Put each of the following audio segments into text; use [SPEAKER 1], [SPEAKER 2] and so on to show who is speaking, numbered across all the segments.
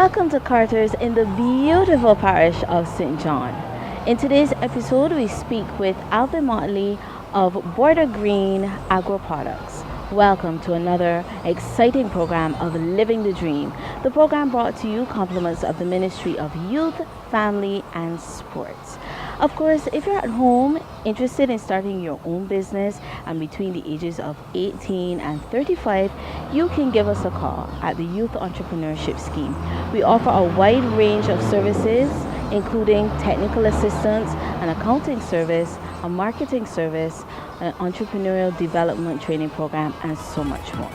[SPEAKER 1] Welcome to Carter's in the beautiful parish of St. John. In today's episode, we speak with Alvin Mottley of Border Green AgroProducts. Welcome to another exciting program of Living the Dream. The program brought to you compliments of the Ministry of Youth, Family and Sports. Of course, if you're at home interested in starting your own business and between the ages of 18 and 35, you can give us a call at the Youth Entrepreneurship Scheme. We offer a wide range of services, including technical assistance, an accounting service, a marketing service, an entrepreneurial development training program, and so much more.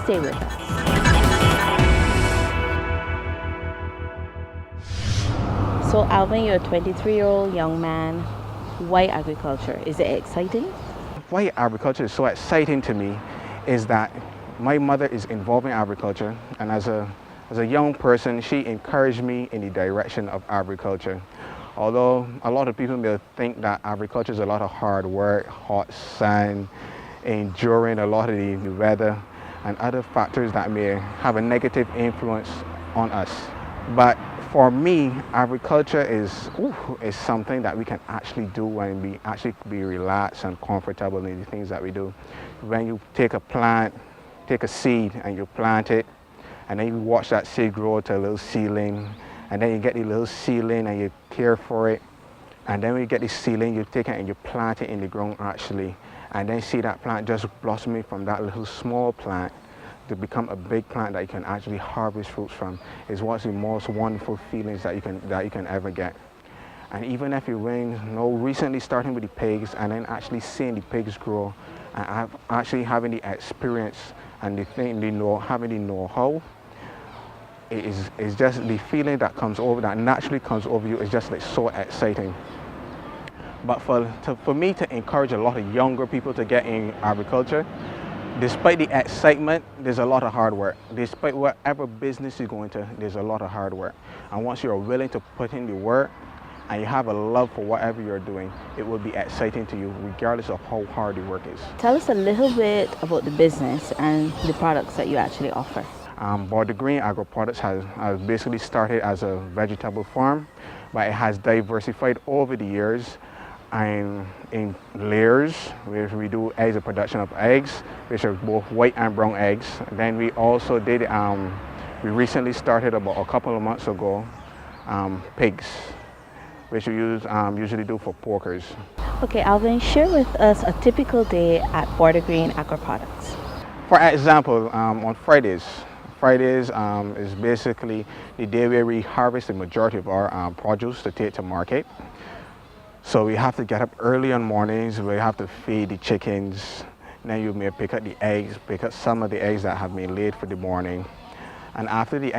[SPEAKER 1] Stay with us. So Alvin, you're a 23-year-old young man. Why agriculture? Is it exciting?
[SPEAKER 2] Why agriculture is so exciting to me is that my mother is involved in agriculture, and as a young person, she encouraged me in the direction of agriculture. Although a lot of people may think that agriculture is a lot of hard work, hot sun, enduring a lot of the weather and other factors that may have a negative influence on us. But for me, agriculture is something that we can actually do when we actually be relaxed and comfortable in the things that we do. When you take a seed and you plant it, and then you watch that seed grow to a little seedling, and then you get the little seedling and you care for it, and then when you get the seedling, you take it and you plant it in the ground actually, and then see that plant just blossoming from that little small plant to become a big plant that you can actually harvest fruits from is what's the most wonderful feelings that you can ever get. And even if you recently starting with the pigs and then actually seeing the pigs grow and actually having the experience and having the know-how, it's just the feeling that naturally comes over you is just like so exciting. But for me to encourage a lot of younger people to get in agriculture, despite the excitement, there's a lot of hard work. Despite whatever business you're going to, there's a lot of hard work. And once you're willing to put in the work and you have a love for whatever you're doing, it will be exciting to you regardless of how hard the work is.
[SPEAKER 1] Tell us a little bit about the business and the products that you actually offer.
[SPEAKER 2] Border Green AgroProducts has basically started as a vegetable farm, but it has diversified over the years and in layers, where we do eggs, a production of eggs, which are both white and brown eggs. And then we also did, we recently started about a couple of months ago, pigs, which we usually do for porkers.
[SPEAKER 1] Okay, Alvin, share with us a typical day at Border Green AgroProducts.
[SPEAKER 2] For example, on Fridays is basically the day where we harvest the majority of our produce to take to market. So we have to get up early on mornings, we have to feed the chickens, then you may pick up the eggs, pick up some of the eggs that have been laid for the morning. And after you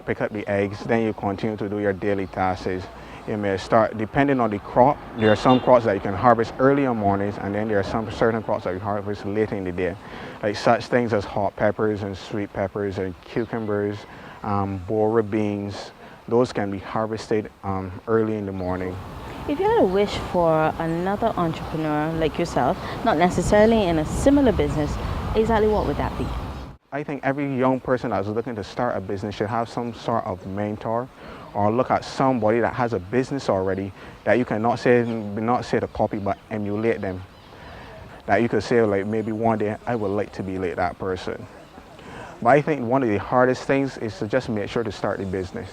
[SPEAKER 2] pick up the eggs, then you continue to do your daily tasks. You may start, depending on the crop, there are some crops that you can harvest early on mornings, and then there are some certain crops that you harvest later in the day. Like such things as hot peppers and sweet peppers and cucumbers, borer beans. Those can be harvested early in the morning.
[SPEAKER 1] If you had a wish for another entrepreneur like yourself, not necessarily in a similar business, exactly what would that be?
[SPEAKER 2] I think every young person that's looking to start a business should have some sort of mentor or look at somebody that has a business already that you can not say to copy but emulate them. That you could say like maybe one day I would like to be like that person. But I think one of the hardest things is to just make sure to start the business.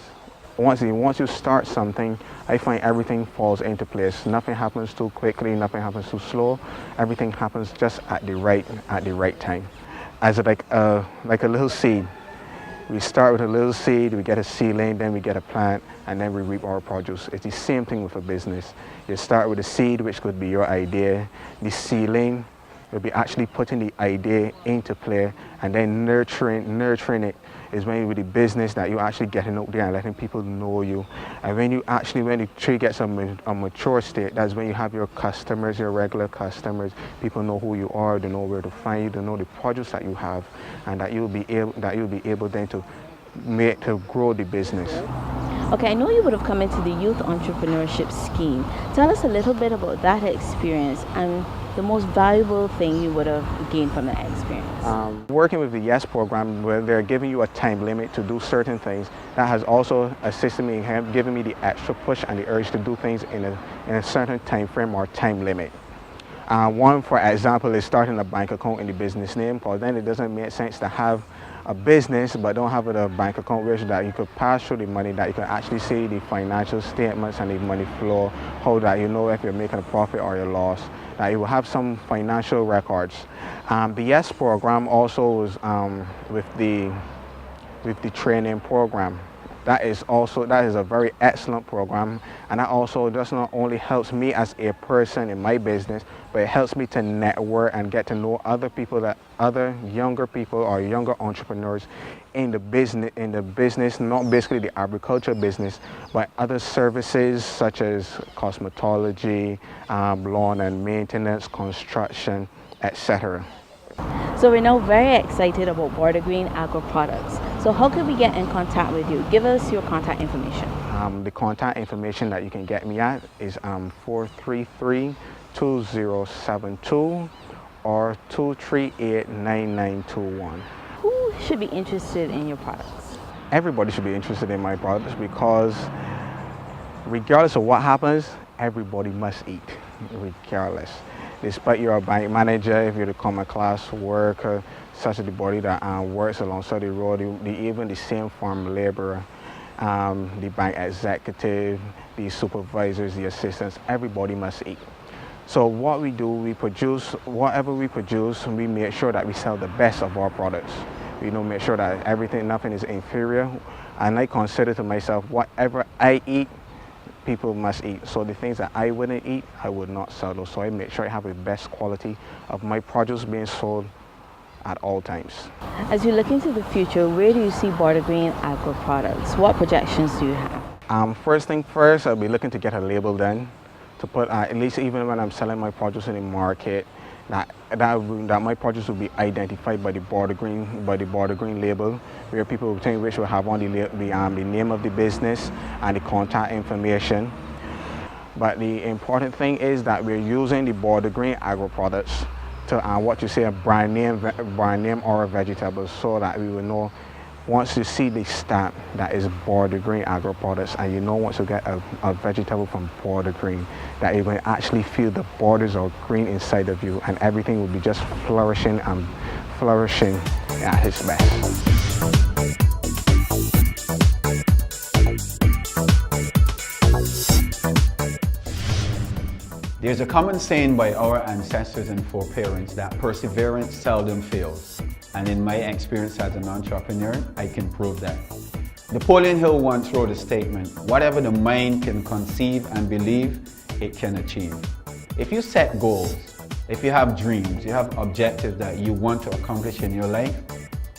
[SPEAKER 2] Once you start something, I find everything falls into place. Nothing happens too quickly, nothing happens too slow. Everything happens just at the right time. As like a little seed. We start with a little seed, we get a seedling, then we get a plant, and then we reap our produce. It's the same thing with a business. You start with a seed, which could be your idea. The seedling will be actually putting the idea into play, and then nurturing it is when with the business that you actually getting out there and letting people know you. And when the tree gets a mature state, that's when you have your customers, your regular customers. People know who you are, they know where to find you, they know the produce that you have, and that you'll be able then to grow the business.
[SPEAKER 1] Okay, I know you would have come into the Youth Entrepreneurship Scheme. Tell us a little bit about that experience and the most valuable thing you would have gained from that experience?
[SPEAKER 2] Working with the Y.E.S program, where they're giving you a time limit to do certain things, that has also assisted me in giving me the extra push and the urge to do things in a certain time frame or time limit. One, for example, is starting a bank account in the business name, because then it doesn't make sense to have a business but don't have a bank account where that you could pass through the money, that you can actually see the financial statements and the money flow, how that you know if you're making a profit or a loss, that you will have some financial records. The Y.E.S program also was with the training program. That is a very excellent program, and that also does not only helps me as a person in my business, but it helps me to network and get to know other people, that other younger people or younger entrepreneurs in the business, not basically the agriculture business, but other services such as cosmetology, lawn and maintenance, construction, etc.
[SPEAKER 1] So we're now very excited about Border Green AgroProducts. So how can we get in contact with you? Give us your contact information.
[SPEAKER 2] The contact information that you can get me at is 433-2072 or 238-9921.
[SPEAKER 1] Who should be interested in your products?
[SPEAKER 2] Everybody should be interested in my products, because regardless of what happens, everybody must eat, regardless. Despite you're a bank manager, if you're the common class worker, such as the body that works alongside the road, even the same farm laborer, the bank executive, the supervisors, the assistants, everybody must eat. So what we do, we produce, whatever we produce, we make sure that we sell the best of our products. We make sure that nothing is inferior. And I consider to myself, whatever I eat, people must eat. So the things that I wouldn't eat, I would not sell those. So I make sure I have the best quality of my produce being sold at all times.
[SPEAKER 1] As you look into the future, where do you see Border Green AgroProducts? What projections do you have?
[SPEAKER 2] First thing first, I'll be looking to get a label done to put, at least even when I'm selling my produce in the market, that my produce will be identified by the Border Green label, where people will think which will have on the name of the business and the contact information. But the important thing is that we're using the Border Green AgroProducts to what you say a brand name or a vegetable, so that we will know once you see the stamp that is Border Green AgroProducts, and you know once you get a vegetable from Border Green, that you're going to actually feel the borders are green inside of you, and everything will be just flourishing and flourishing at its best.
[SPEAKER 3] There's a common saying by our ancestors and foreparents that perseverance seldom fails. And in my experience as an entrepreneur, I can prove that. Napoleon Hill once wrote a statement, whatever the mind can conceive and believe, it can achieve. If you set goals, if you have dreams, you have objectives that you want to accomplish in your life,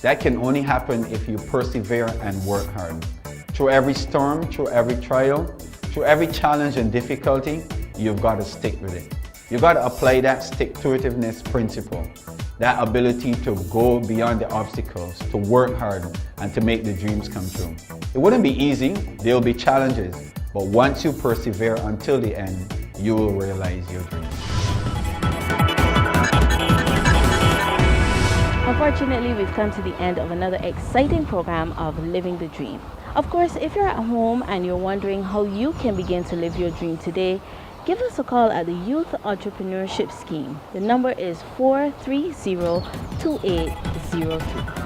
[SPEAKER 3] that can only happen if you persevere and work hard. Through every storm, through every trial, through every challenge and difficulty, you've got to stick with it. You've got to apply that stick-to-itiveness principle, that ability to go beyond the obstacles, to work hard, and to make the dreams come true. It wouldn't be easy, there'll be challenges, but once you persevere until the end, you will realize your dreams.
[SPEAKER 1] Unfortunately, we've come to the end of another exciting program of Living the Dream. Of course, if you're at home and you're wondering how you can begin to live your dream today, give us a call at the Youth Entrepreneurship Scheme. The number is 430-2803.